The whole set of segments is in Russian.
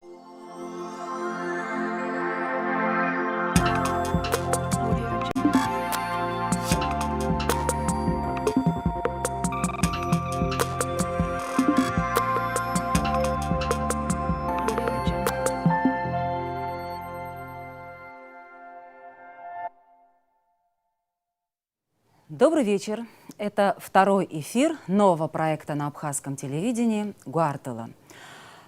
Добрый вечер. Это второй эфир нового проекта на абхазском телевидении «Гуартала».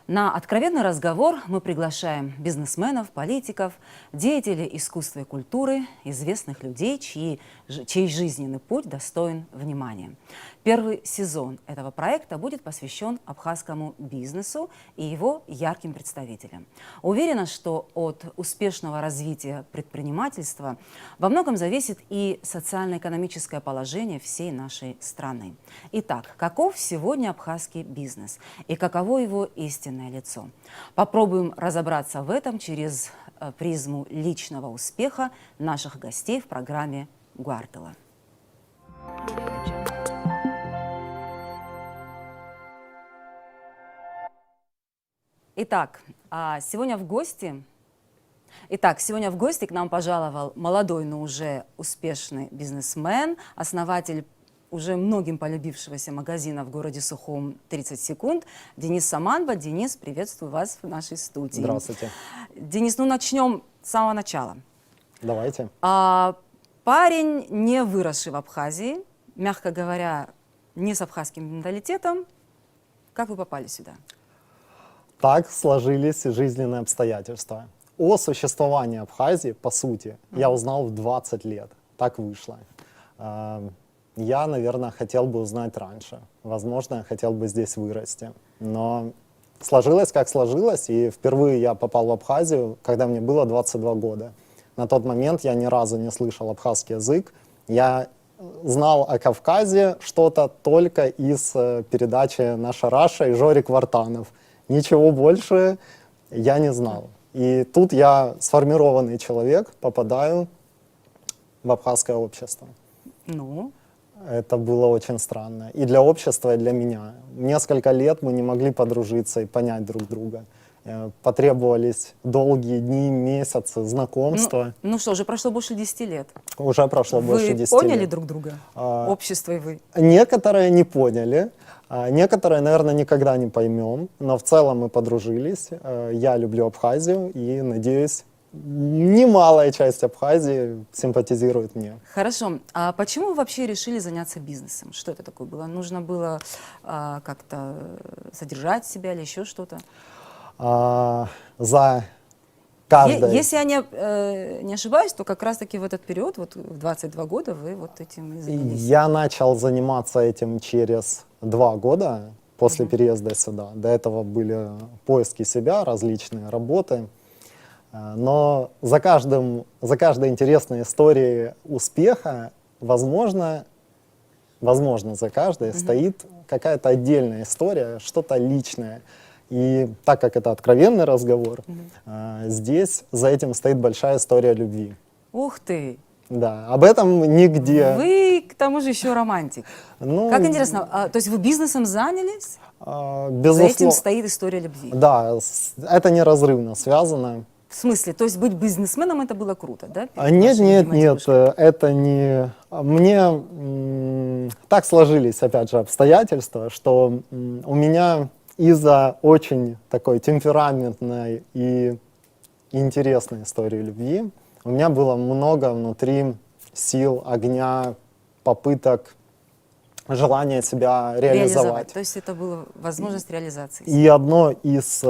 На откровенный разговор мы приглашаем бизнесменов, политиков, деятелей искусства и культуры, известных людей, чей жизненный путь достоин внимания. Первый сезон этого проекта будет посвящен абхазскому бизнесу и его ярким представителям. Уверена, что от успешного развития предпринимательства во многом зависит и социально-экономическое положение всей нашей страны. Итак, каков сегодня абхазский бизнес и каково его истинное лицо? Попробуем разобраться в этом через призму личного успеха наших гостей в программе «Гуартала». Итак, сегодня в гости к нам пожаловал молодой, но уже успешный бизнесмен, основатель уже многим полюбившегося магазина в городе Сухом «30 секунд» Денис Саманба. Денис, приветствую вас в нашей студии. Здравствуйте. Денис, начнем с самого начала. Давайте. Парень, не выросший в Абхазии, мягко говоря, не с абхазским менталитетом. Как вы попали сюда? Так сложились жизненные обстоятельства. О существовании Абхазии, по сути, я узнал в 20 лет. Так вышло. Я, наверное, хотел бы узнать раньше. Возможно, я хотел бы здесь вырасти. Но сложилось, как сложилось. И впервые я попал в Абхазию, когда мне было 22 года. На тот момент я ни разу не слышал абхазский язык. Я знал о Кавказе что-то только из передачи «Наша Раша» и Жорик Вартанов. Ничего больше я не знал. И тут я, сформированный человек, попадаю в абхазское общество. Это было очень странно. И для общества, и для меня. Несколько лет мы не могли подружиться и понять друг друга. Потребовались долгие дни, месяцы знакомства. Что, уже прошло больше 10 лет. Уже прошло больше 10 лет. Вы поняли друг друга? Общество и вы? Некоторые не поняли. Некоторые, наверное, никогда не поймем. Но в целом мы подружились. Я люблю Абхазию и, надеюсь, немалая часть Абхазии симпатизирует мне. Хорошо. А почему вы вообще решили заняться бизнесом? Что это такое было? Нужно было как-то содержать себя или еще что-то? За каждой... Если я не ошибаюсь, то как раз-таки в этот период, вот в 22 года, вы вот этим и занялись. Я начал заниматься этим через 2 года после переезда сюда. До этого были поиски себя, различные работы. Но за каждой интересной историей успеха, возможно, за каждой стоит какая-то отдельная история, что-то личное. И так как это откровенный разговор, здесь за этим стоит большая история любви. Ух ты! Да, об этом нигде. Вы, к тому же, еще романтик. Как интересно, то есть вы бизнесом занялись? Безусловно. За этим стоит история любви? Да, это неразрывно связано. В смысле? То есть быть бизнесменом это было круто, да? Нет, это не... Мне так сложились, опять же, обстоятельства, что у меня из-за очень такой темпераментной и интересной истории любви у меня было много внутри сил, огня, попыток, желания себя реализовать. То есть это была возможность реализации. И одно из...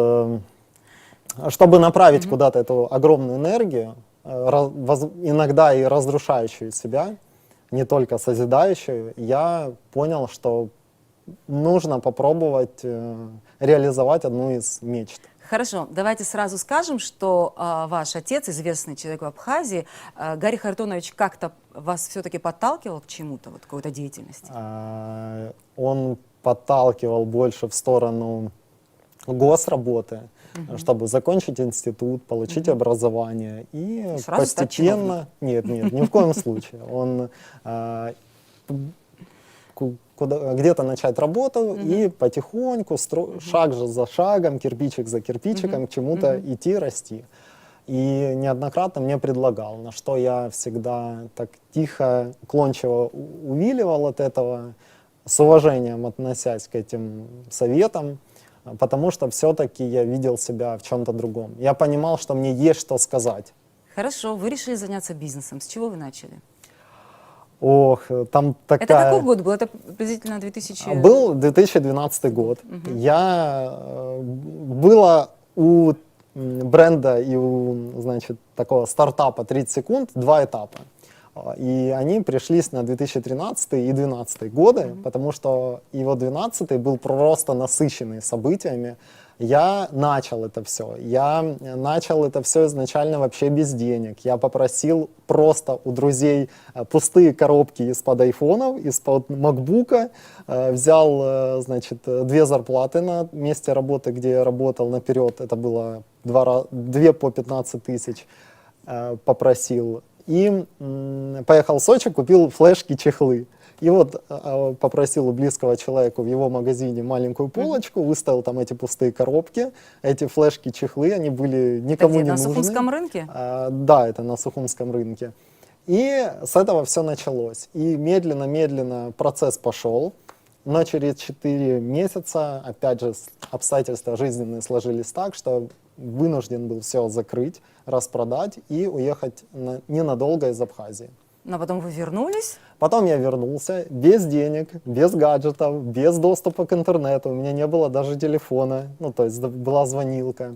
Чтобы направить куда-то эту огромную энергию, иногда и разрушающую себя, не только созидающую, я понял, что нужно попробовать реализовать одну из мечт. Хорошо, давайте сразу скажем, что ваш отец, известный человек в Абхазии, Гарри Харитонович, как-то вас все-таки подталкивал к чему-то, вот какой-то деятельности? Он подталкивал больше в сторону госработы, чтобы закончить институт, получить образование и постепенно... Нет, ни в коем случае. Он где-то начать работу и потихоньку, шаг же за шагом, кирпичик за кирпичиком к чему-то идти, расти. И неоднократно мне предлагал, на что я всегда так тихо, уклончиво увиливал от этого, с уважением относясь к этим советам, потому что все-таки я видел себя в чем-то другом. Я понимал, что мне есть что сказать. Хорошо, вы решили заняться бизнесом. С чего вы начали? Ох, там такая... Это какой год был? Это приблизительно 2000... Был 2012 год. Было у бренда и у, значит, такого стартапа 30 секунд 2 этапа. И они пришлись на 2013 и 2012 годы, потому что его 2012 был просто насыщенный событиями. Я начал это все. Я начал это все изначально вообще без денег. Я попросил просто у друзей пустые коробки из-под айфонов, из-под макбука. Взял, значит, 2 зарплаты на месте работы, где я работал наперед. Это было 2 по 15 тысяч. Попросил. И поехал в Сочи, купил флешки, чехлы. И вот попросил у близкого человека в его магазине маленькую полочку, выставил там эти пустые коробки, эти флешки, чехлы, они были никому не нужны. На Сухумском рынке? Да, это на Сухумском рынке. И с этого все началось. И медленно-медленно процесс пошел. Но через 4 месяца, опять же, обстоятельства жизненные сложились так, что вынужден был все закрыть, распродать и уехать ненадолго из Абхазии. Но потом вы вернулись? Потом я вернулся без денег, без гаджетов, без доступа к интернету. У меня не было даже телефона, ну то есть была звонилка.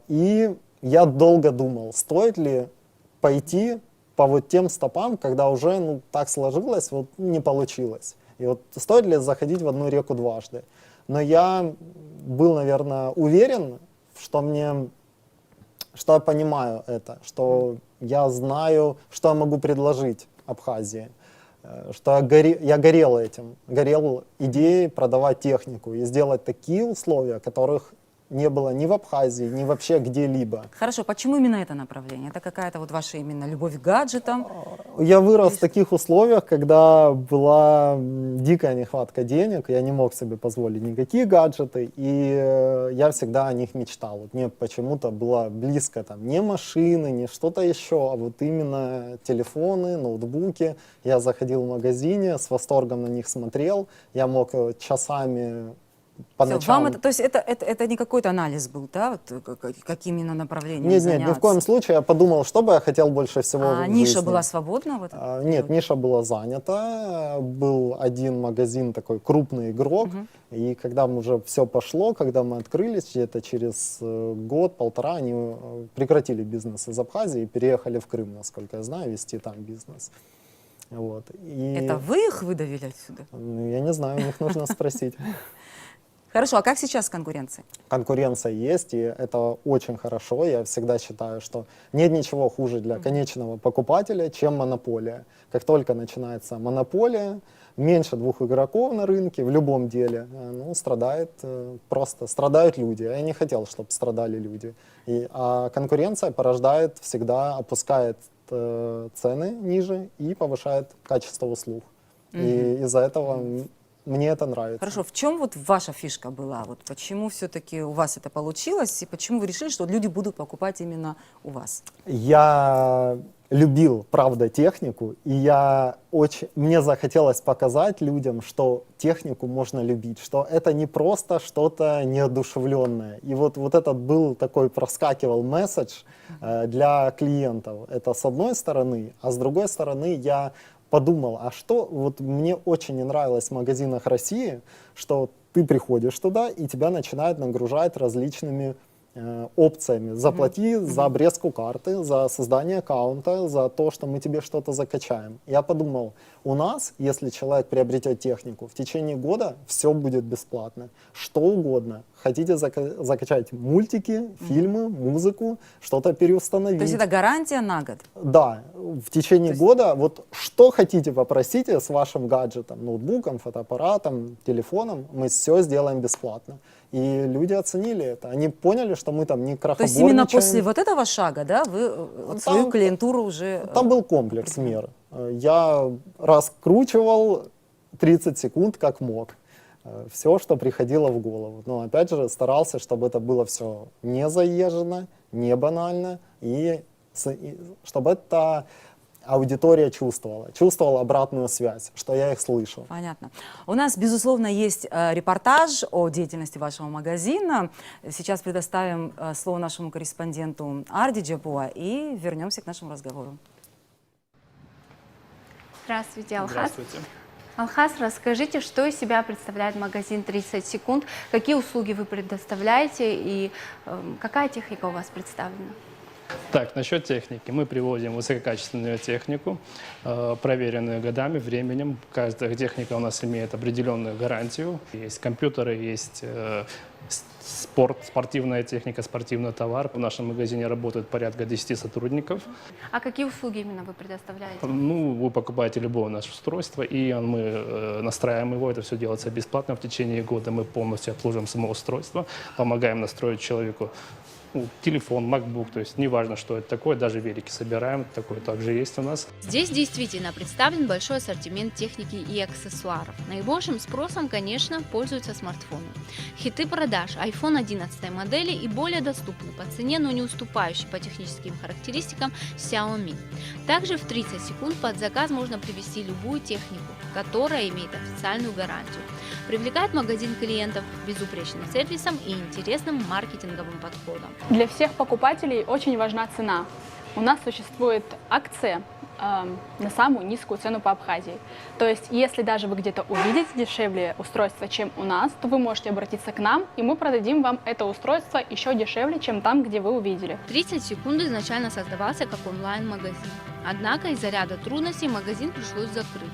И я долго думал, стоит ли пойти по вот тем стопам, когда уже так сложилось, вот не получилось. И вот стоит ли заходить в одну реку дважды. Но я был, наверное, уверен, что я понимаю это, что я знаю, что я могу предложить Абхазии, что я горел этим, горел идеей продавать технику и сделать такие условия, которых не было ни в Абхазии, ни вообще где-либо. Хорошо, почему именно это направление? Это какая-то вот ваша именно любовь к гаджетам? Я вырос в таких условиях, когда была дикая нехватка денег, я не мог себе позволить никакие гаджеты, и я всегда о них мечтал. Вот мне почему-то было близко там не машины, не что-то еще, а вот именно телефоны, ноутбуки. Я заходил в магазине, с восторгом на них смотрел, я мог часами... По ночам. То есть это не какой-то анализ был, да? Вот, каким именно направлением Нет, заняться? ни в коем случае. Я подумал, что бы я хотел больше всего в ниша жизни. была свободна? В этот Нет, ниша была занята. Был один магазин, такой крупный игрок. И когда уже все пошло, когда мы открылись, где-то через год-полтора, они прекратили бизнес из Абхазии и переехали в Крым, насколько я знаю, вести там бизнес. Вот. И... Это вы их выдавили отсюда? Я не знаю, у них нужно спросить. Хорошо, а как сейчас с конкуренцией? Конкуренция есть, и это очень хорошо. Я всегда считаю, что нет ничего хуже для конечного покупателя, чем монополия. Как только начинается монополия, меньше 2 игроков на рынке в любом деле, просто страдают люди. Я не хотел, чтобы страдали люди. А конкуренция порождает, всегда опускает цены ниже и повышает качество услуг. И из-за этого... Мне это нравится. Хорошо, в чем вот ваша фишка была? Вот почему все-таки у вас это получилось, и почему вы решили, что люди будут покупать именно у вас? Я любил, правда, технику, и мне захотелось показать людям, что технику можно любить, что это не просто что-то неодушевленное. И вот этот был такой, проскакивал месседж для клиентов. Это с одной стороны, а с другой стороны я подумал, а что вот мне очень не нравилось в магазинах России, что ты приходишь туда, и тебя начинают нагружать различными опциями. Заплати за обрезку карты, за создание аккаунта, за то, что мы тебе что-то закачаем. Я подумал, у нас, если человек приобретет технику, в течение года все будет бесплатно. Что угодно. Хотите закачать мультики, фильмы, музыку, что-то переустановить. То есть это гарантия на год? Да, в течение года, вот что хотите, попросите с вашим гаджетом, ноутбуком, фотоаппаратом, телефоном, мы все сделаем бесплатно. И люди оценили это, они поняли, что мы там не крохоборничаем. То есть именно после вот этого шага, да, вы свою клиентуру уже... Там был комплекс мер. Я раскручивал 30 секунд как мог. Все, что приходило в голову. Но опять же старался, чтобы это было все не заезжено, не банально, и чтобы это аудитория чувствовала обратную связь, что я их слышу. Понятно. У нас, безусловно, есть репортаж о деятельности вашего магазина. Сейчас предоставим слово нашему корреспонденту Арди Джапуа и вернемся к нашему разговору. Здравствуйте, Алхас. Здравствуйте. Алхас, расскажите, что из себя представляет магазин 30 секунд, какие услуги вы предоставляете и какая техника у вас представлена? Так, насчет техники. Мы привозим высококачественную технику, проверенную годами, временем. Каждая техника у нас имеет определенную гарантию. Есть компьютеры, есть спортивная техника, спортивный товар. В нашем магазине работает порядка 10 сотрудников. А какие услуги именно вы предоставляете? Ну, вы покупаете любое наше устройство, и мы настраиваем его. Это все делается бесплатно. В течение года мы полностью обслуживаем само устройство, помогаем настроить человеку телефон, MacBook, то есть неважно, что это такое, даже велики собираем, такое также есть у нас. Здесь действительно представлен большой ассортимент техники и аксессуаров. Наибольшим спросом, конечно, пользуются смартфоны. Хиты продаж iPhone 11 модели и более доступны по цене, но не уступающие по техническим характеристикам Xiaomi. Также в 30 секунд под заказ можно привезти любую технику, которая имеет официальную гарантию. Привлекает магазин клиентов безупречным сервисом и интересным маркетинговым подходом. Для всех покупателей очень важна цена. У нас существует акция на самую низкую цену по Абхазии. То есть, если даже вы где-то увидите дешевле устройство, чем у нас, то вы можете обратиться к нам, и мы продадим вам это устройство еще дешевле, чем там, где вы увидели. 30 секунд изначально создавался как онлайн-магазин. Однако из-за ряда трудностей магазин пришлось закрыть.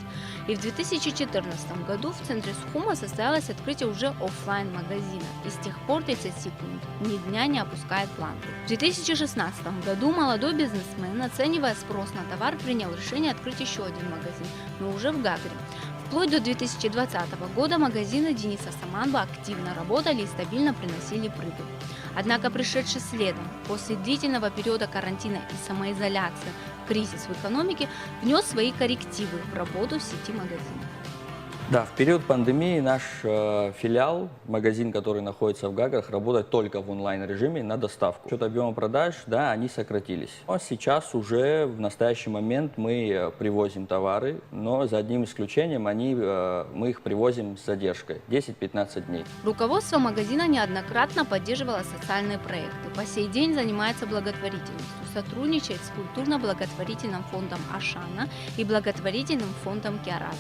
И в 2014 году в центре Сухума состоялось открытие уже оффлайн-магазина. И с тех пор 30 секунд ни дня не опускает планку. В 2016 году молодой бизнесмен, оценивая спрос на товар, принял решение открыть еще один магазин, но уже в Гагре. Вплоть до 2020 года магазины Дениса Саманба активно работали и стабильно приносили прибыль. Однако пришедший следом, после длительного периода карантина и самоизоляции, кризис в экономике внес свои коррективы в работу сети магазинов. Да, в период пандемии наш филиал, магазин, который находится в Гаграх, работает только в онлайн-режиме на доставку. Счет объема продаж, да, они сократились. Но сейчас уже в настоящий момент мы привозим товары, но за одним исключением мы их привозим с задержкой 10-15 дней. Руководство магазина неоднократно поддерживало социальные проекты. По сей день занимается благотворительностью, сотрудничает с культурно-благотворительным фондом Ашана и благотворительным фондом Киарас.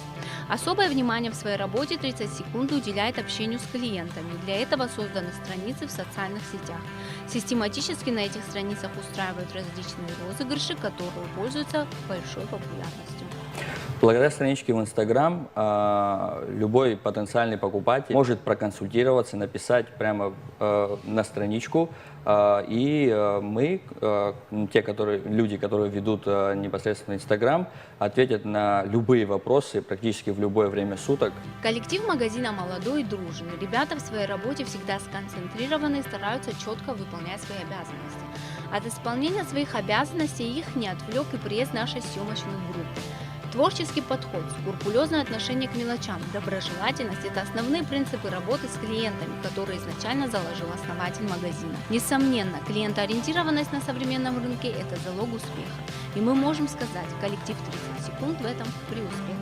Особое внимание в своей работе 30 секунд уделяет общению с клиентами. Для этого созданы страницы в социальных сетях. Систематически на этих страницах устраивают различные розыгрыши, которые пользуются большой популярностью. Благодаря страничке в Instagram любой потенциальный покупатель может проконсультироваться, написать прямо на страничку, и мы, люди, которые ведут непосредственно Instagram, ответят на любые вопросы практически в любое время суток. Коллектив магазина молодой и дружный. Ребята в своей работе всегда сконцентрированы и стараются четко выполнять свои обязанности. От исполнения своих обязанностей их не отвлек и приезд нашей съемочной группы. Творческий подход, скрупулезное отношение к мелочам, доброжелательность – это основные принципы работы с клиентами, которые изначально заложил основатель магазина. Несомненно, клиентоориентированность на современном рынке – это залог успеха. И мы можем сказать, коллектив 30 секунд в этом преуспел.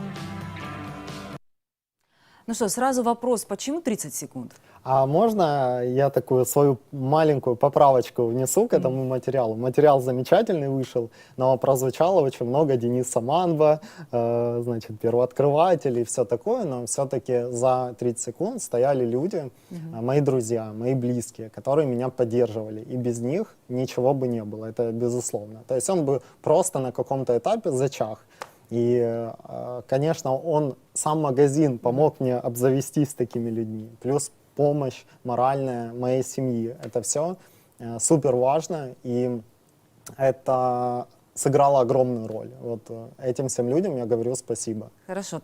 Ну что, сразу вопрос, почему 30 секунд? А можно я такую свою маленькую поправочку внесу к этому материалу? Материал замечательный вышел, но прозвучало очень много Денис Саманба, значит, первооткрыватель и все такое, но все-таки за 30 секунд стояли люди, мои друзья, мои близкие, которые меня поддерживали, и без них ничего бы не было, это безусловно. То есть он бы просто на каком-то этапе зачах. И, конечно, сам магазин помог мне обзавестись такими людьми. Плюс помощь моральная моей семьи. Это все супер важно, и это сыграло огромную роль. Вот этим всем людям я говорю спасибо. Хорошо.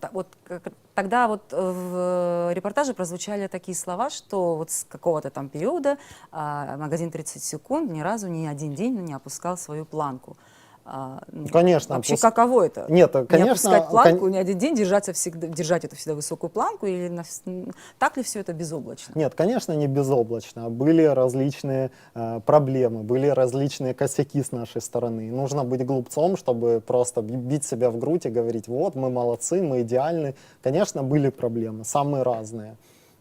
Тогда вот в репортаже прозвучали такие слова, что вот с какого-то там периода магазин 30 секунд ни разу ни один день не опускал свою планку. Конечно, Вообще, пусть- каково это? Нет, Не конечно, опускать планку, ни один день держать эту всегда высокую планку? Или так ли все это безоблачно? Нет, конечно, не безоблачно. Были различные проблемы, были различные косяки с нашей стороны. Нужно быть глупцом, чтобы просто бить себя в грудь и говорить, вот, мы молодцы, мы идеальны. Конечно, были проблемы, самые разные.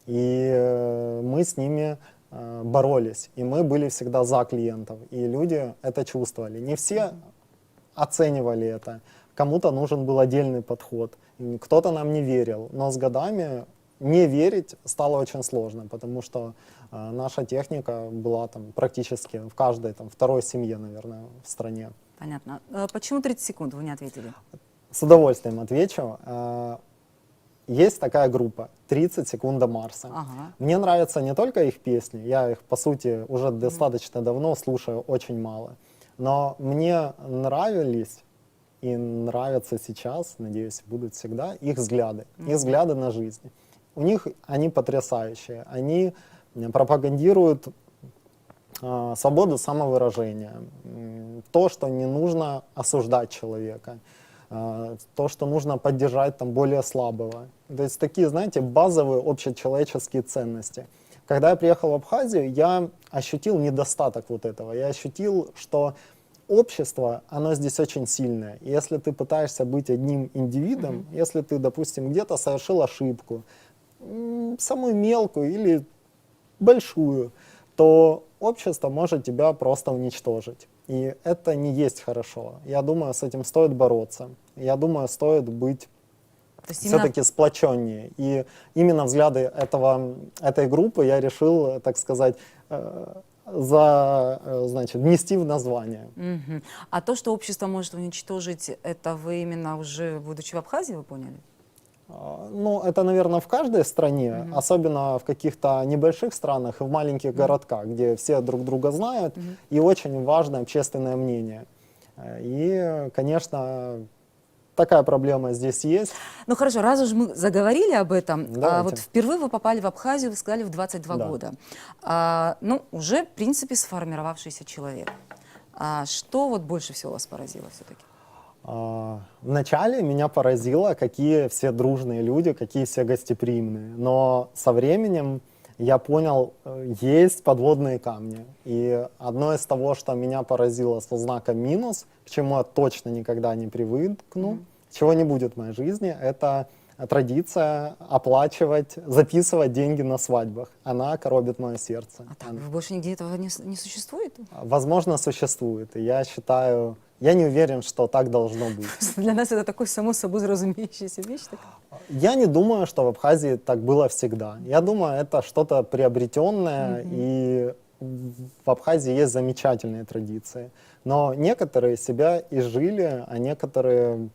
И мы с ними боролись. И мы были всегда за клиентов. И люди это чувствовали. Не все оценивали это. Кому-то нужен был отдельный подход. Кто-то нам не верил. Но с годами не верить стало очень сложно, потому что наша техника была там практически в каждой второй семье, наверное, в стране. Понятно. Почему 30 секунд? Вы не ответили. С удовольствием отвечу. Есть такая группа «30 секунд до Марса». Ага. Мне нравятся не только их песни, я их, по сути, уже достаточно давно слушаю, очень мало. Но мне нравились и нравятся сейчас, надеюсь, будут всегда, их взгляды на жизнь. У них они потрясающие, они пропагандируют свободу самовыражения, то, что не нужно осуждать человека, то, что нужно поддержать более слабого. То есть такие, знаете, базовые общечеловеческие ценности. Когда я приехал в Абхазию, я ощутил недостаток вот этого. Я ощутил, что общество, оно здесь очень сильное. И если ты пытаешься быть одним индивидом, если ты, допустим, где-то совершил ошибку, самую мелкую или большую, то общество может тебя просто уничтожить. И это не есть хорошо. Я думаю, с этим стоит бороться. Я думаю, стоит быть все-таки сплоченнее. И именно взгляды этой группы я решил, так сказать, внести в название. Мгм. А то, что общество может уничтожить, это вы именно уже, будучи в Абхазии, вы поняли? Ну, это, наверное, в каждой стране, особенно в каких-то небольших странах и в маленьких городках, где все друг друга знают, и очень важно общественное мнение. И, конечно, такая проблема здесь есть. Ну хорошо, раз уж мы заговорили об этом, Давайте. вот впервые вы попали в Абхазию, вы сказали, в 22 Да. года. Ну, уже, в принципе, сформировавшийся человек. Что вот больше всего вас поразило все-таки? Вначале меня поразило, какие все дружные люди, какие все гостеприимные. Но со временем я понял, есть подводные камни. И одно из того, что меня поразило со знаком минус, к чему я точно никогда не привыкну, чего не будет в моей жизни, это традиция оплачивать, записывать деньги на свадьбах. Она коробит мое сердце. А так, больше нигде этого не существует? Возможно, существует. И я считаю, я не уверен, что так должно быть. Для нас это такой само собой разумеющаяся вещь. Я не думаю, что в Абхазии так было всегда. Я думаю, это что-то приобретенное, и в Абхазии есть замечательные традиции. Но некоторые себя изжили, а некоторые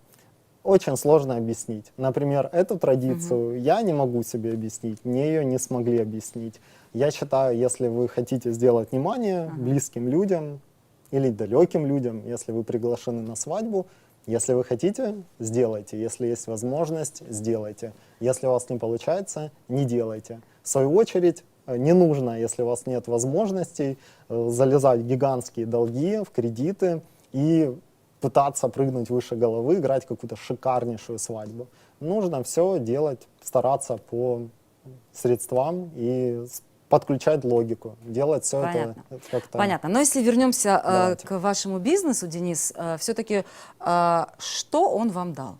очень сложно объяснить. Например, эту традицию я не могу себе объяснить, мне ее не смогли объяснить. Я считаю, если вы хотите сделать внимание близким людям или далеким людям, если вы приглашены на свадьбу, если вы хотите, сделайте. Если есть возможность, сделайте. Если у вас не получается, не делайте. В свою очередь, не нужно, если у вас нет возможностей, залезать в гигантские долги, в кредиты и пытаться прыгнуть выше головы, играть какую-то шикарнейшую свадьбу. Нужно все делать, стараться по средствам и подключать логику, делать все это как-то... Понятно. Но если вернемся Давайте. к вашему бизнесу, Денис, все-таки что он вам дал?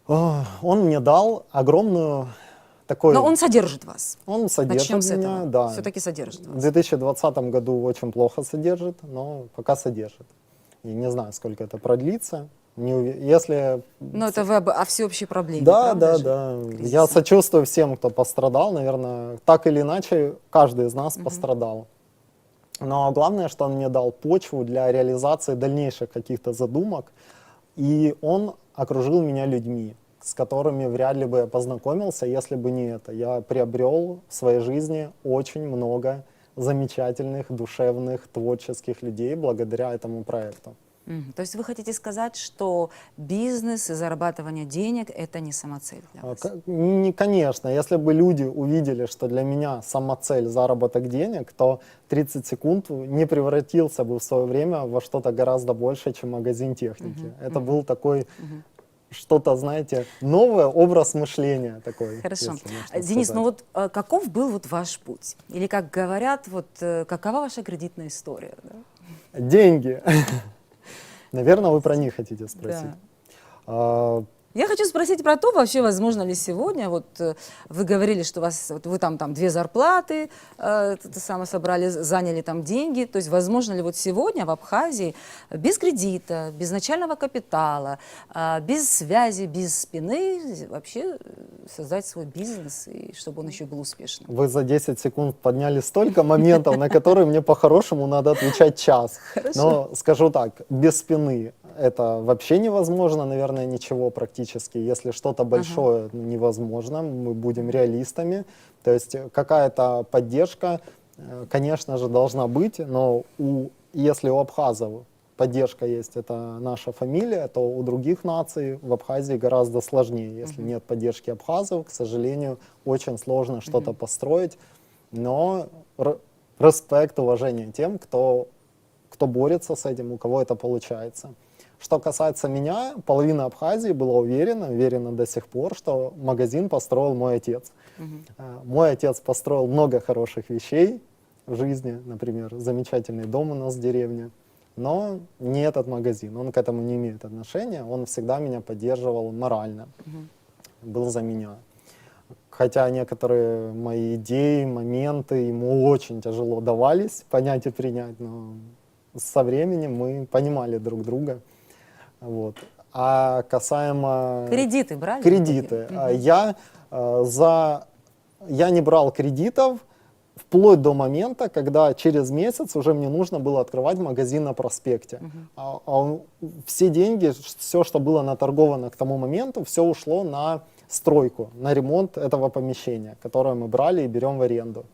Он мне дал огромную такой... Но он содержит вас. Он содержит Начнем с меня, этого. да. Все-таки содержит В вас. 2020 году очень плохо содержит, но пока содержит. И не знаю, сколько это продлится. Если... Но это вы о всеобщей проблеме, Да, правда да, же? да. Кризиса. Я сочувствую всем, кто пострадал. Наверное, так или иначе, каждый из нас пострадал. Но главное, что он мне дал почву для реализации дальнейших каких-то задумок. И он окружил меня людьми, с которыми вряд ли бы я познакомился, если бы не это. Я приобрел в своей жизни очень много замечательных, душевных, творческих людей благодаря этому проекту. То есть вы хотите сказать, что бизнес и зарабатывание денег – это не самоцель для вас? Конечно, если бы люди увидели, что для меня самоцель заработок денег, то 30 секунд не превратился бы в свое время во что-то гораздо большее, чем магазин техники. Это был такой что-то, знаете, новый образ мышления такой. Хорошо. если можно Денис, сказать. ну вот каков был вот ваш путь? Или, как говорят, вот какова ваша кредитная история? Да? Деньги. Наверное, вы про них хотите спросить. А, Я хочу спросить про то, вообще возможно ли сегодня, вот вы говорили, что у вас, вот вы там 2 зарплаты, это самое собрали, заняли там деньги, то есть возможно ли вот сегодня в Абхазии без кредита, без начального капитала, без связи, без спины вообще создать свой бизнес, и чтобы он еще был успешным? Вы за 10 секунд подняли столько моментов, на которые мне по-хорошему надо отвечать час. Но скажу так, без спины это вообще невозможно, наверное, ничего практически. Если что-то большое невозможно, мы будем реалистами. То есть какая-то поддержка, конечно же, должна быть, но если у абхазов поддержка есть, это наша фамилия, то у других наций в Абхазии гораздо сложнее. Если нет поддержки абхазов, к сожалению, очень сложно что-то построить. Но респект, уважение тем, кто борется с этим, у кого это получается. Что касается меня, половина Абхазии была уверена до сих пор, что магазин построил мой отец. Мой отец построил много хороших вещей в жизни, например, замечательный дом у нас в деревне, но не этот магазин, он к этому не имеет отношения, он всегда меня поддерживал морально, был за меня. Хотя некоторые мои идеи, моменты ему очень тяжело давались понять и принять, но со временем мы понимали друг друга. Вот. А касаемо... Кредиты брали? Кредиты. Я не брал кредитов вплоть до момента, когда через месяц уже мне нужно было открывать магазин на проспекте. Все деньги, все, что было наторговано к тому моменту, все ушло на стройку, на ремонт этого помещения, которое мы брали и берем в аренду.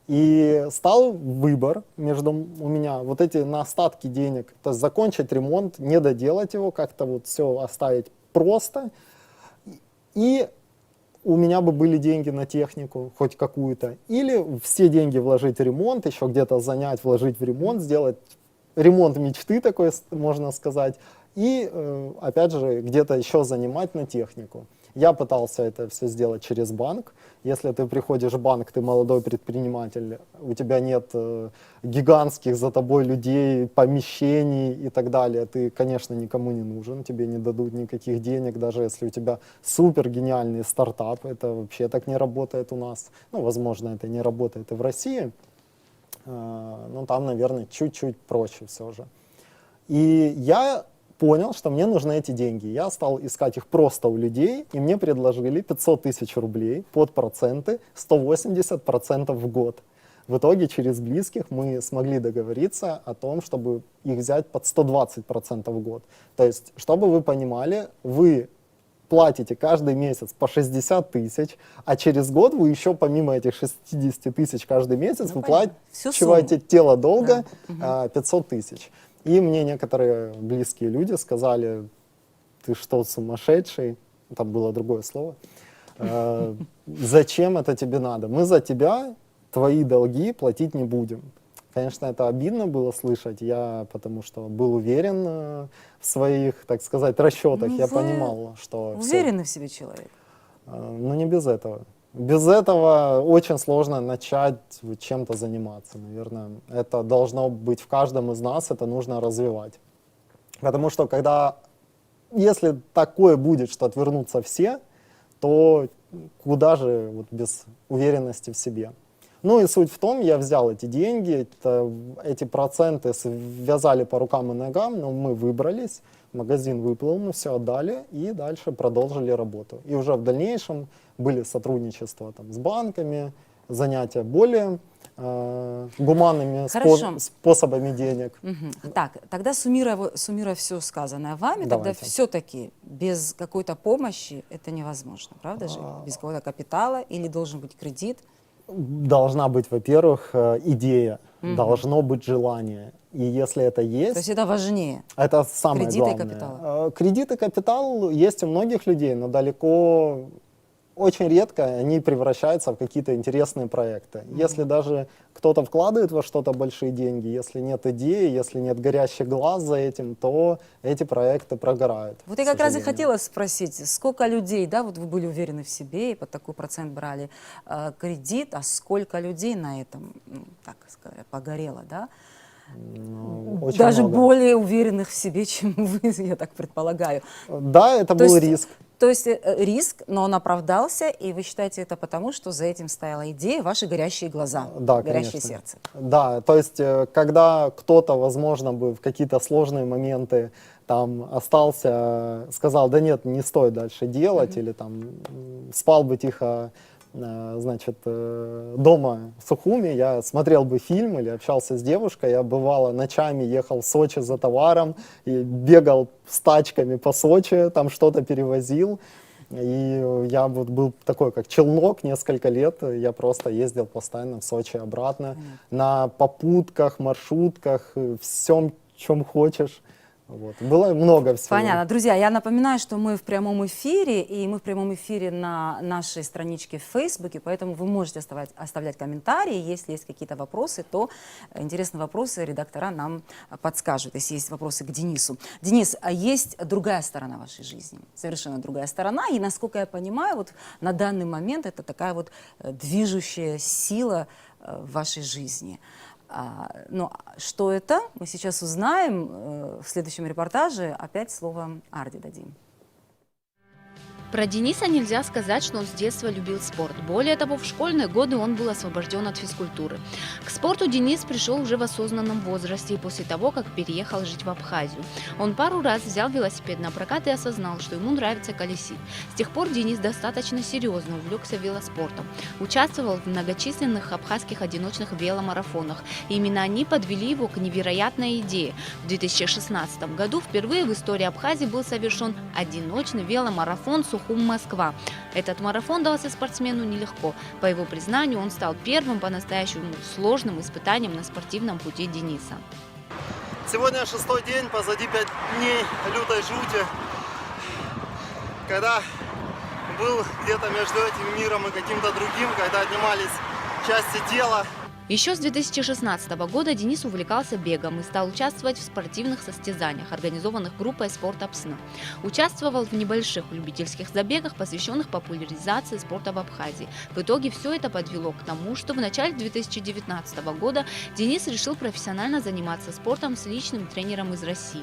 И стал выбор между у меня вот эти на остатки денег, то есть закончить ремонт, не доделать его, как-то вот все оставить просто. И у меня бы были деньги на технику, хоть какую-то. Или все деньги вложить в ремонт, еще где-то занять, вложить в ремонт, сделать ремонт мечты такой, можно сказать. И, опять же, где-то еще занимать на технику. Я пытался это все сделать через банк. Если ты приходишь в банк, ты молодой предприниматель, у тебя нет гигантских за тобой людей, помещений и так далее, ты, конечно, никому не нужен, тебе не дадут никаких денег, даже если у тебя супер гениальный стартап. Это вообще так не работает у нас. Ну, возможно, это не работает и в России, но там, наверное, чуть-чуть проще все же. И я понял, что мне нужны эти деньги. Я стал искать их просто у людей, и мне предложили 500 тысяч рублей под проценты, 180% в год. В итоге через близких мы смогли договориться о том, чтобы их взять под 120% в год. То есть, чтобы вы понимали, вы платите каждый месяц по 60 тысяч, а через год вы еще помимо этих 60 тысяч каждый месяц выплачиваете тело долга 500 тысяч. И мне некоторые близкие люди сказали: ты что, сумасшедший? Там было другое слово. Зачем это тебе надо? Мы за тебя твои долги платить не будем. Конечно, это обидно было слышать, потому что был уверен в своих, так сказать, расчетах. Ну, я понимал, что... Уверенный в себе человек. Но не без этого. Без этого очень сложно начать чем-то заниматься, наверное. Это должно быть в каждом из нас, это нужно развивать. Потому что если такое будет, что отвернутся все, то куда же вот без уверенности в себе? Ну и суть в том, я взял эти деньги, эти проценты связали по рукам и ногам, но мы выбрались, магазин выплыл, мы все отдали и дальше продолжили работу. И уже в дальнейшем были сотрудничества там с банками, занятия более гуманными способами денег. Так, тогда суммируя все сказанное вами, Давайте. тогда все-таки без какой-то помощи это невозможно, правда же? Без какого-то капитала или должен быть кредит? Должна быть, во-первых, идея, должно быть желание. И если это есть, То есть это важнее. это самое кредиты и главное. капитал. Кредит и капитал есть у многих людей, но далеко, очень редко они превращаются в какие-то интересные проекты. Если даже кто-то вкладывает во что-то большие деньги, если нет идеи, если нет горящих глаз за этим, то эти проекты прогорают. Вот я к как раз и сожалению. хотела спросить, сколько людей, да, вот вы были уверены в себе и под такой процент брали кредит, а сколько людей на этом, ну, так сказать, погорело, да? Ну, очень Даже много. более уверенных в себе, чем вы, я так предполагаю. Да, это То был есть- риск. То есть риск, но он оправдался, и вы считаете это потому, что за этим стояла идея, ваши горящие глаза, Да, горящее конечно. сердце. Да, то есть, когда кто-то, возможно, бы в какие-то сложные моменты там остался, сказал, да нет, не стоит дальше делать, или там спал бы тихо, значит, дома в Сухуми, я смотрел бы фильм или общался с девушкой, я бывало ночами ехал в Сочи за товаром и бегал с тачками по Сочи, там что-то перевозил. И я вот был такой, как челнок несколько лет, я просто ездил постоянно в Сочи обратно, на попутках, маршрутках, всем, чем хочешь. Вот. Было много всего. Понятно. Друзья, я напоминаю, что мы в прямом эфире, и мы в прямом эфире на нашей страничке в Фейсбуке, поэтому вы можете оставлять комментарии. Если есть какие-то вопросы, то интересные вопросы редактора нам подскажут, если есть вопросы к Денису. Денис, а есть другая сторона вашей жизни, совершенно другая сторона, и, насколько я понимаю, вот на данный момент это такая вот движущая сила в вашей жизни. Но что это, мы сейчас узнаем в следующем репортаже. Опять слово Арди дадим. Про Дениса нельзя сказать, что он с детства любил спорт. Более того, в школьные годы он был освобожден от физкультуры. К спорту Денис пришел уже в осознанном возрасте и после того, как переехал жить в Абхазию. Он пару раз взял велосипед на прокат и осознал, что ему нравится колесить. С тех пор Денис достаточно серьезно увлекся велоспортом. Участвовал в многочисленных абхазских одиночных веломарафонах. И именно они подвели его к невероятной идее. В 2016 году впервые в истории Абхазии был совершен одиночный веломарафон Сухум-Москва. Этот марафон дался спортсмену нелегко. По его признанию, он стал первым по-настоящему сложным испытанием на спортивном пути Дениса. Сегодня 6-й день, позади 5 дней лютой жути. Когда был где-то между этим миром и каким-то другим, когда отнимались части тела. Еще с 2016 года Денис увлекался бегом и стал участвовать в спортивных состязаниях, организованных группой «Спорт-Апсна». Участвовал в небольших любительских забегах, посвященных популяризации спорта в Абхазии. В итоге все это подвело к тому, что в начале 2019 года Денис решил профессионально заниматься спортом с личным тренером из России.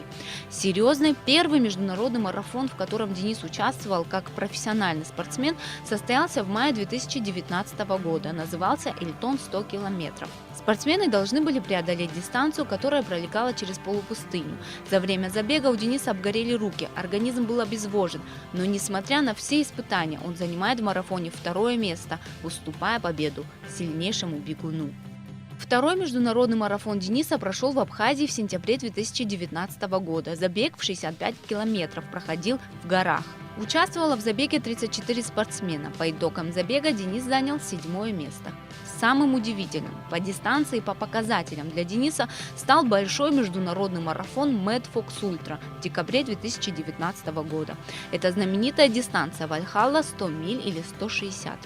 Серьезный первый международный марафон, в котором Денис участвовал как профессиональный спортсмен, состоялся в мае 2019 года. Назывался «Эльтон 100 километров». Спортсмены должны были преодолеть дистанцию, которая пролегала через полупустыню. За время забега у Дениса обгорели руки, организм был обезвожен. Но несмотря на все испытания, он занимает в марафоне 2-е место, уступая победу сильнейшему бегуну. Второй международный марафон Дениса прошел в Абхазии в сентябре 2019 года. Забег в 65 километров проходил в горах. Участвовало в забеге 34 спортсмена. По итогам забега Денис занял 7-е место. Самым удивительным по дистанции и по показателям для Дениса стал большой международный марафон Mad Fox Ultra в декабре 2019 года. Это знаменитая дистанция Вальхалла 100 миль или 160 миль.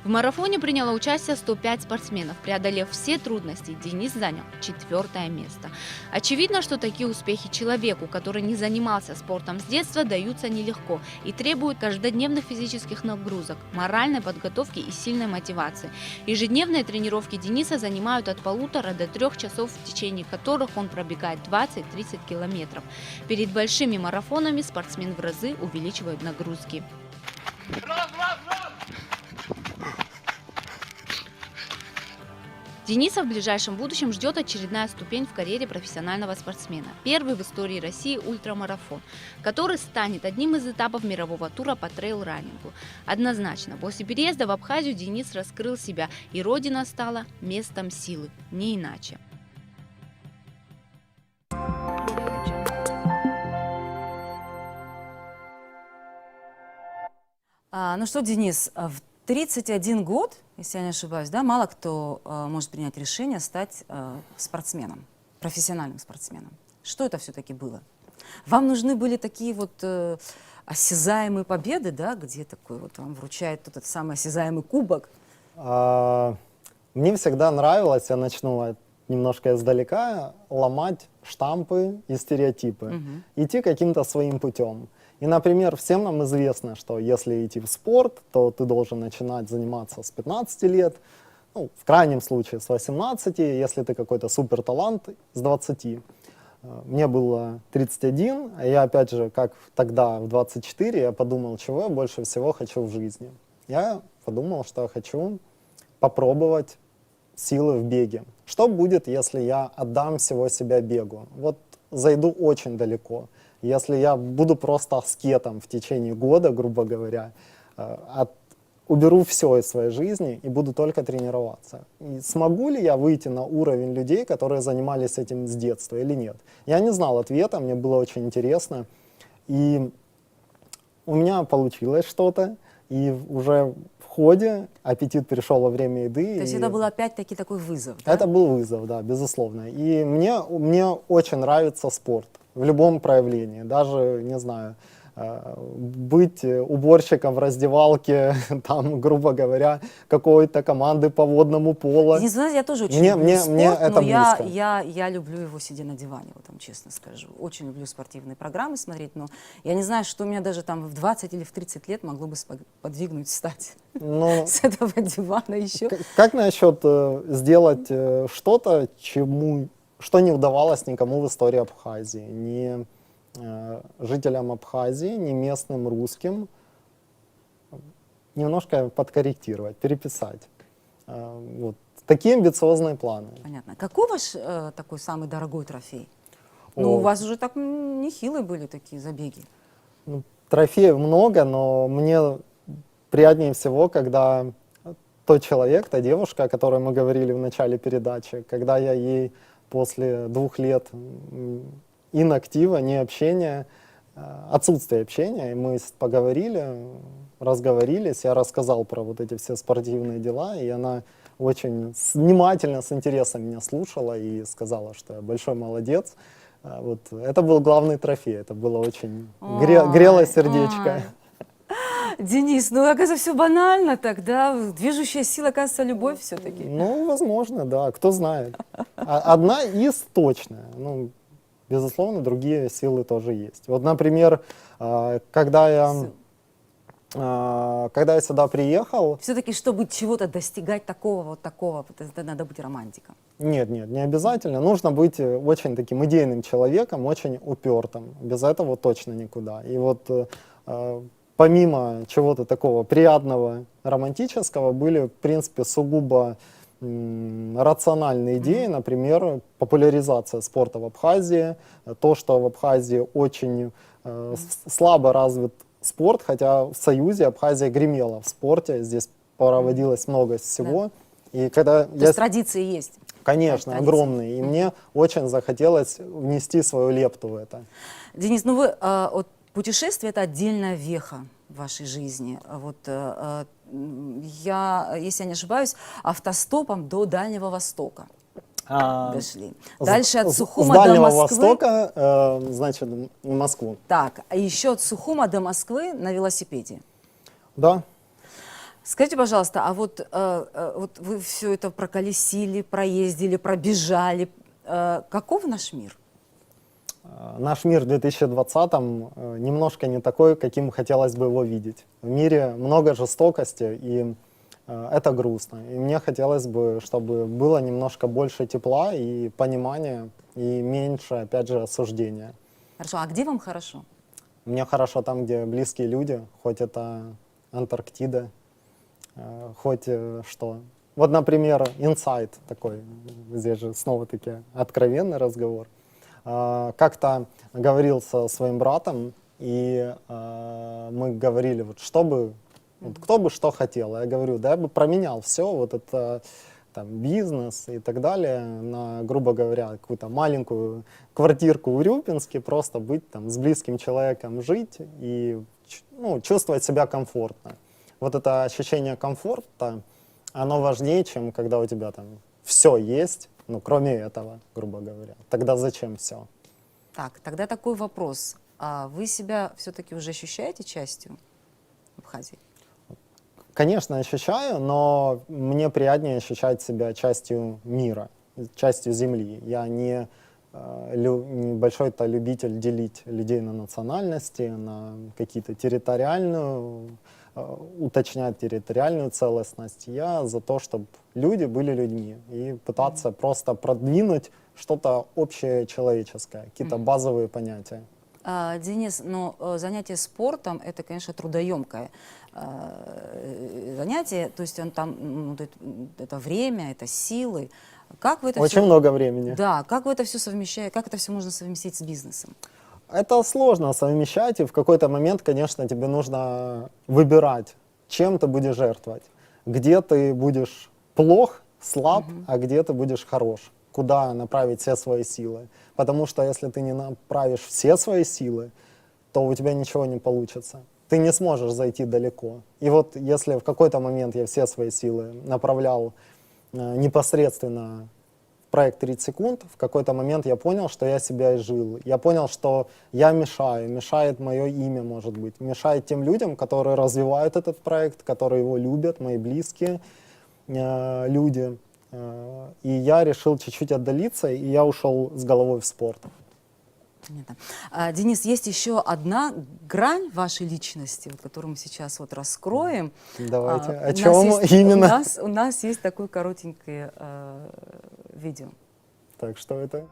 В марафоне приняло участие 105 спортсменов. Преодолев все трудности, Денис занял 4-е место. Очевидно, что такие успехи человеку, который не занимался спортом с детства, даются нелегко и требуют каждодневных физических нагрузок, моральной подготовки и сильной мотивации. Ежедневные тренировки Дениса занимают от 1,5 до 3 часов, в течение которых он пробегает 20-30 километров. Перед большими марафонами спортсмен в разы увеличивает нагрузки. Дениса в ближайшем будущем ждет очередная ступень в карьере профессионального спортсмена. Первый в истории России ультрамарафон, который станет одним из этапов мирового тура по трейл-раннингу. Однозначно, после переезда в Абхазию Денис раскрыл себя, и родина стала местом силы, не иначе. Ну что, Денис, в 31 год, если я не ошибаюсь, да, мало кто может принять решение стать спортсменом, профессиональным спортсменом. Что это все-таки было? Вам нужны были такие вот осязаемые победы, да, где такой вот вам вручает тот этот самый осязаемый кубок? Мне всегда нравилось, я начну немножко издалека, ломать штампы и стереотипы, идти каким-то своим путем. И, например, всем нам известно, что если идти в спорт, то ты должен начинать заниматься с 15 лет, ну, в крайнем случае с 18, если ты какой-то суперталант, с 20. Мне было 31, а я, опять же, как тогда, в 24, я подумал, чего я больше всего хочу в жизни. Я подумал, что я хочу попробовать силы в беге. Что будет, если я отдам всего себя бегу? Вот зайду очень далеко. Если я буду просто аскетом в течение года, грубо говоря, уберу все из своей жизни и буду только тренироваться. И смогу ли я выйти на уровень людей, которые занимались этим с детства или нет? Я не знал ответа, мне было очень интересно. И у меня получилось что-то, и уже в ходе аппетит пришел во время еды. То есть и это был опять-таки такой вызов, да? Это был вызов, да, безусловно. И мне очень нравится спорт в любом проявлении, даже, не знаю, быть уборщиком в раздевалке, там, грубо говоря, какой-то команды по водному полу. Денис, знаете, я тоже очень Мне- люблю мне- спорт, мне но это близко. я люблю его сидя на диване, вот вам честно скажу. Очень люблю спортивные программы смотреть, но я не знаю, что меня даже там в 20 или в 30 лет могло бы подвигнуть встать Ну, с этого дивана еще. как насчет сделать что-то, что не удавалось никому в истории Абхазии? Ни жителям Абхазии, ни местным русским. Немножко подкорректировать, переписать. Вот. Такие амбициозные планы. Понятно. Какой ваш такой самый дорогой трофей? Ну, О. у вас уже так нехилые были такие забеги. Ну, трофеев много, но мне приятнее всего, когда тот человек, та девушка, о которой мы говорили в начале передачи, когда я ей после 2 лет инактива, необщения, отсутствия общения, и мы поговорили, разговорились, я рассказал про вот эти все спортивные дела, и она очень внимательно, с интересом меня слушала и сказала, что я большой молодец. Вот. Это был главный трофей, это было очень грело сердечко. Денис, ну, оказывается, все банально тогда. Движущая сила, оказывается, любовь все-таки. Ну, возможно, да, кто знает. Одна из точная. Ну, безусловно, другие силы тоже есть. Вот, например, когда я сюда приехал... Все-таки, чтобы чего-то достигать такого, вот такого, это надо быть романтиком. Нет, не обязательно. Нужно быть очень таким идейным человеком, очень упертым. Без этого точно никуда. И вот помимо чего-то такого приятного, романтического, были, в принципе, сугубо рациональные идеи, например, популяризация спорта в Абхазии, то, что в Абхазии очень слабо развит спорт, хотя в Союзе Абхазия гремела в спорте, здесь проводилось много всего. И когда То есть традиции есть. Конечно, традиции. огромные, и мне очень захотелось внести свою лепту в это. Денис, ну вы, вот путешествие — это отдельная веха в вашей жизни. Вот если я не ошибаюсь, автостопом до Дальнего Востока дошли. Дальше от Сухума с до Дальнего Москвы. Востока, значит, в Москву. Так, а еще от Сухума до Москвы на велосипеде. Да. Скажите, пожалуйста, а вот вы все это проколесили, проездили, пробежали. Каков наш мир? Наш мир в 2020-м немножко не такой, каким хотелось бы его видеть. В мире много жестокости, и это грустно. И мне хотелось бы, чтобы было немножко больше тепла и понимания, и меньше, опять же, осуждения. Хорошо, а где вам хорошо? Мне хорошо там, где близкие люди, хоть это Антарктида, хоть что. Вот, например, инсайт такой, здесь же снова-таки откровенный разговор. Как-то говорил со своим братом, и мы говорили, вот, кто бы что хотел. Я говорю, да я бы променял все, вот это там, бизнес и так далее, на, грубо говоря, какую-то маленькую квартирку в Урюпинске, просто быть там с близким человеком, жить и чувствовать себя комфортно. вот это ощущение комфорта, оно важнее, чем когда у тебя там все есть, ну, кроме этого, грубо говоря. Тогда зачем все? Так, тогда такой вопрос. А вы себя все-таки уже ощущаете частью Абхазии? Конечно, ощущаю, но мне приятнее ощущать себя частью мира, частью земли. Я не большой-то любитель делить людей на национальности, на какие-то уточнять территориальную целостность. Я за то, чтобы люди были людьми и пытаться просто продвинуть что-то общее человеческое, какие-то базовые понятия. Денис, но занятие спортом — это, конечно, трудоемкое занятие, то есть он там, это время, это силы. Как вы это Очень много времени. Да, как вы это все совмещаете, как это все можно совместить с бизнесом? Это сложно совмещать, и в какой-то момент, конечно, тебе нужно выбирать, чем ты будешь жертвовать. Где ты будешь плох, слаб, а где ты будешь хорош. Куда направить все свои силы. Потому что если ты не направишь все свои силы, то у тебя ничего не получится. Ты не сможешь зайти далеко. И вот если в какой-то момент я все свои силы направлял непосредственно в проект 30 секунд, в какой-то момент я понял, что я себя изжил. Я понял, что я мешает мое имя, может быть, мешает тем людям, которые развивают этот проект, которые его любят, мои близкие люди. И я решил чуть-чуть отдалиться, и я ушел с головой в спорт. Понятно. Денис, есть еще одна грань вашей личности, вот, которую мы сейчас вот раскроем. Давайте. О чем именно? У нас есть такое коротенькое видео. Так, что это?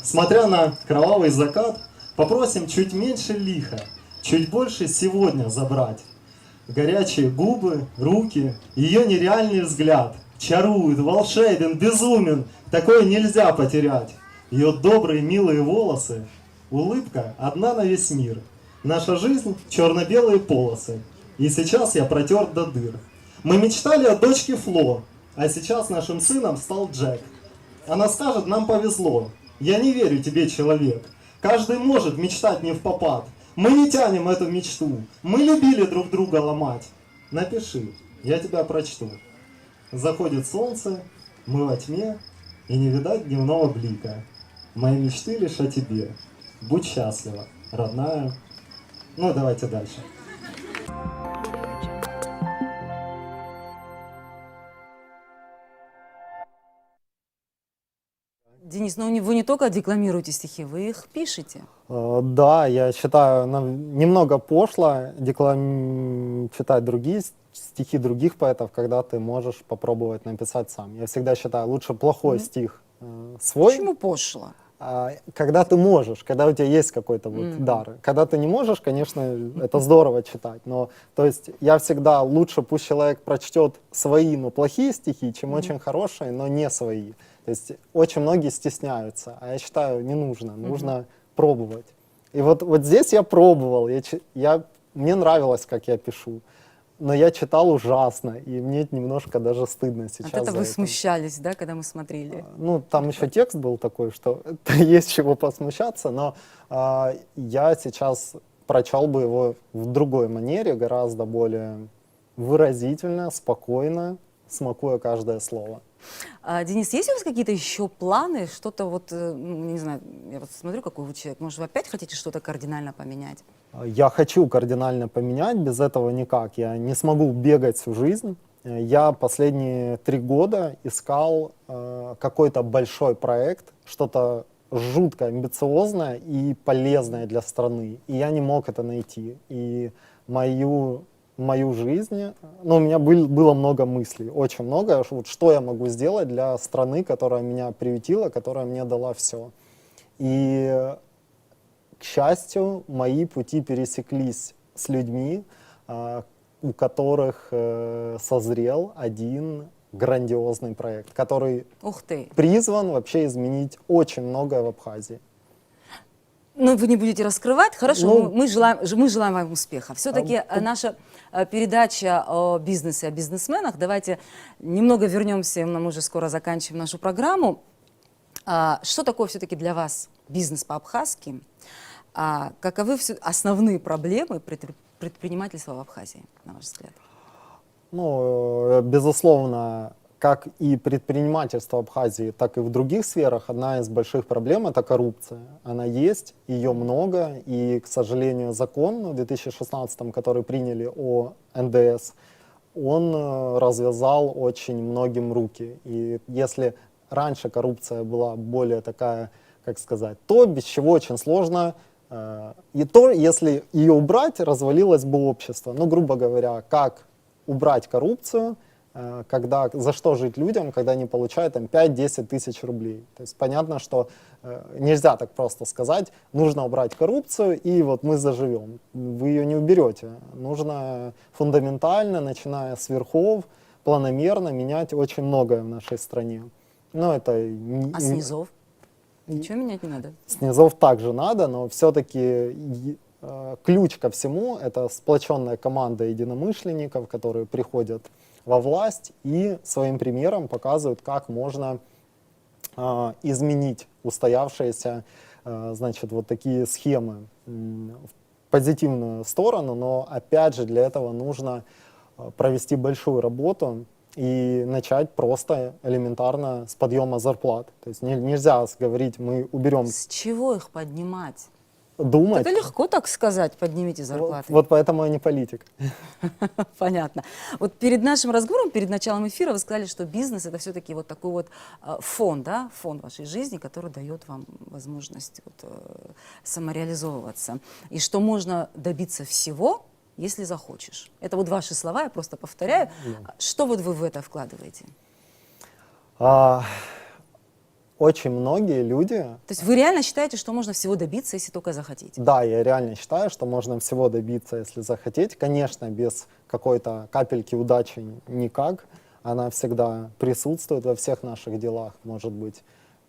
Смотря на кровавый закат, попросим чуть меньше лиха, чуть больше сегодня забрать. Горячие губы, руки, ее нереальный взгляд чарует, волшебен, безумен, такое нельзя потерять. Ее добрые, милые волосы, улыбка одна на весь мир. Наша жизнь — черно-белые полосы, и сейчас я протер до дыр. Мы мечтали о дочке Фло, а сейчас нашим сыном стал Джек. Она скажет: нам повезло. Я не верю тебе, человек. Каждый может мечтать не впопад. Мы не тянем эту мечту. Мы любили друг друга ломать. Напиши, я тебя прочту. Заходит солнце, мы во тьме, и не видать дневного блика. Мои мечты лишь о тебе. Будь счастлива, родная. Ну, давайте дальше. Денис, ну вы не только декламируете стихи, вы их пишете. Да, я считаю, немного пошло читать другие стихи других поэтов, когда ты можешь попробовать написать сам. Я всегда считаю, лучше плохой стих свой. Почему пошло? Когда ты можешь, когда у тебя есть какой-то вот дар. Когда ты не можешь, конечно, это здорово читать, но то есть я всегда лучше пусть человек прочтет свои, но плохие стихи, чем очень хорошие, но не свои. То есть очень многие стесняются, а я считаю, не нужно, нужно пробовать. И вот здесь я пробовал, мне нравилось, как я пишу, но я читал ужасно, и мне немножко даже стыдно сейчас. От этого вы за это. смущались, да, когда мы смотрели? Ну, там еще текст был такой, что есть чего посмущаться, но я сейчас прочел бы его в другой манере, гораздо более выразительно, спокойно, смакуя каждое слово. Денис, есть у вас какие-то еще планы, что-то вот, не знаю, я вот смотрю, какой вы человек, может, вы опять хотите что-то кардинально поменять? Я хочу кардинально поменять, без этого никак. Я не смогу бегать всю жизнь. Я последние 3 года искал какой-то большой проект, что-то жутко амбициозное и полезное для страны. И я не мог это найти. И мою жизнь, ну, у меня было много мыслей, очень много, вот что я могу сделать для страны, которая меня приютила, которая мне дала все. И, к счастью, мои пути пересеклись с людьми, у которых созрел один грандиозный проект, который призван вообще изменить очень многое в Абхазии. Ну, вы не будете раскрывать, хорошо, мы желаем вам успеха. Все-таки наша передача о бизнесе, о бизнесменах. Давайте немного вернемся, мы уже скоро заканчиваем нашу программу. Что такое все-таки для вас бизнес по-абхазски? Каковы основные проблемы предпринимательства в Абхазии, на ваш взгляд? Ну, безусловно, как и предпринимательство в Абхазии, так и в других сферах, одна из больших проблем — это коррупция. Она есть, ее много, и, к сожалению, закон в 2016, который приняли о НДС, он развязал очень многим руки. И если раньше коррупция была более такая, как сказать, то, без чего очень сложно, и то, если ее убрать, развалилось бы общество. Ну, грубо говоря, как убрать коррупцию, когда, за что жить людям, когда они получают там, 5-10 тысяч рублей. То есть понятно, что нельзя так просто сказать, нужно убрать коррупцию, и вот мы заживем. Вы ее не уберете. Нужно фундаментально, начиная с верхов, планомерно менять очень многое в нашей стране. Но это А снизов? Ничего менять не надо? Снизов также надо, но все-таки ключ ко всему — это сплоченная команда единомышленников, которые приходят во власть и своим примером показывают, как можно изменить устоявшиеся, значит, вот такие схемы в позитивную сторону, но опять же для этого нужно провести большую работу и начать просто элементарно с подъема зарплат. То есть нельзя говорить, мы уберем... С чего их поднимать? Думать. Это легко так сказать, поднимите зарплаты. Вот поэтому я не политик. Понятно. Вот перед нашим разговором, перед началом эфира вы сказали, что бизнес — это все-таки вот такой вот фон, да, фон вашей жизни, который дает вам возможность вот, самореализовываться. И что можно добиться всего, если захочешь. Это вот ваши слова, я просто повторяю. Что вот вы в это вкладываете? Очень многие люди... То есть вы реально считаете, что можно всего добиться, если только захотите? Да, я реально считаю, что можно всего добиться, если захотеть. Конечно, без какой-то капельки удачи никак. Она всегда присутствует во всех наших делах. Может быть,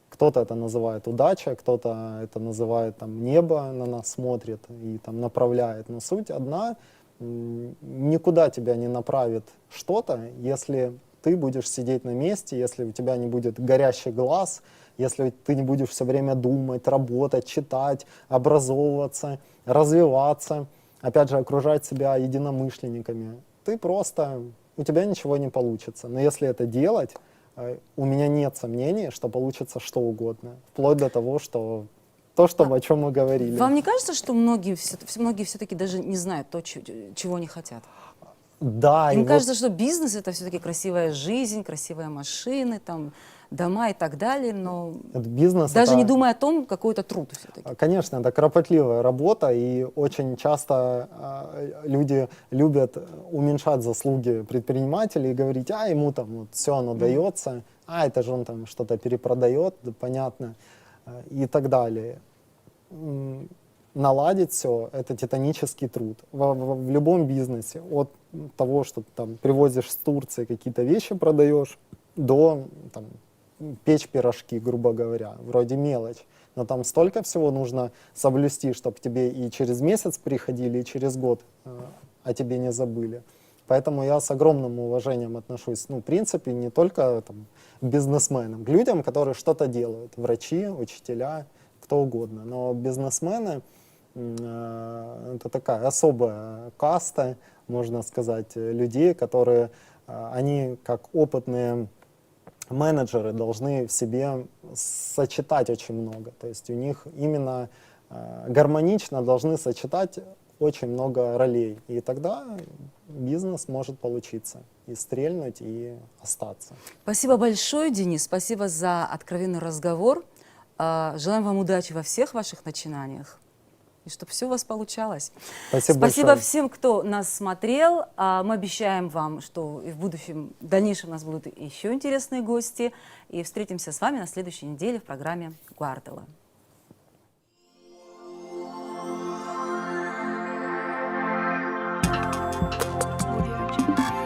кто-то это называет удача, кто-то это называет там, небо на нас смотрит и там, направляет. Но суть одна: никуда тебя не направит что-то, если ты будешь сидеть на месте, если у тебя не будет горящий глаз, если ты не будешь все время думать, работать, читать, образовываться, развиваться, опять же, окружать себя единомышленниками, у тебя ничего не получится. Но если это делать, у меня нет сомнений, что получится что угодно, вплоть до того, что о чем мы говорили. Вам не кажется, что многие все-таки даже не знают то, чего они хотят? Да. Им кажется, что бизнес — это все-таки красивая жизнь, красивые машины, там, дома и так далее, но бизнес даже не думая о том, какой это труд все-таки. Конечно, это кропотливая работа, и очень часто люди любят уменьшать заслуги предпринимателей и говорить, ему там вот все оно дается, это же он там что-то перепродает, да, понятно, и так далее. Наладить все — это титанический труд. В любом бизнесе, от того, что там привозишь с Турции какие-то вещи продаешь, до там, печь пирожки, грубо говоря, вроде мелочь. Но там столько всего нужно соблюсти, чтобы тебе и через месяц приходили, и через год о тебе не забыли. Поэтому я с огромным уважением отношусь, в принципе, не только там, к бизнесменам, к людям, которые что-то делают. Врачи, учителя, кто угодно. Но бизнесмены — это такая особая каста, можно сказать, людей, которые, они как опытные менеджеры должны в себе сочетать очень много. То есть у них именно гармонично должны сочетать очень много ролей. И тогда бизнес может получиться, и стрельнуть, и остаться. Спасибо большое, Денис. Спасибо за откровенный разговор. Желаем вам удачи во всех ваших начинаниях. И чтобы все у вас получалось. Спасибо большое. большое. Всем, кто нас смотрел. Мы обещаем вам, что и в дальнейшем у нас будут еще интересные гости. И встретимся с вами на следующей неделе в программе «Гуартела». Audio Jungle.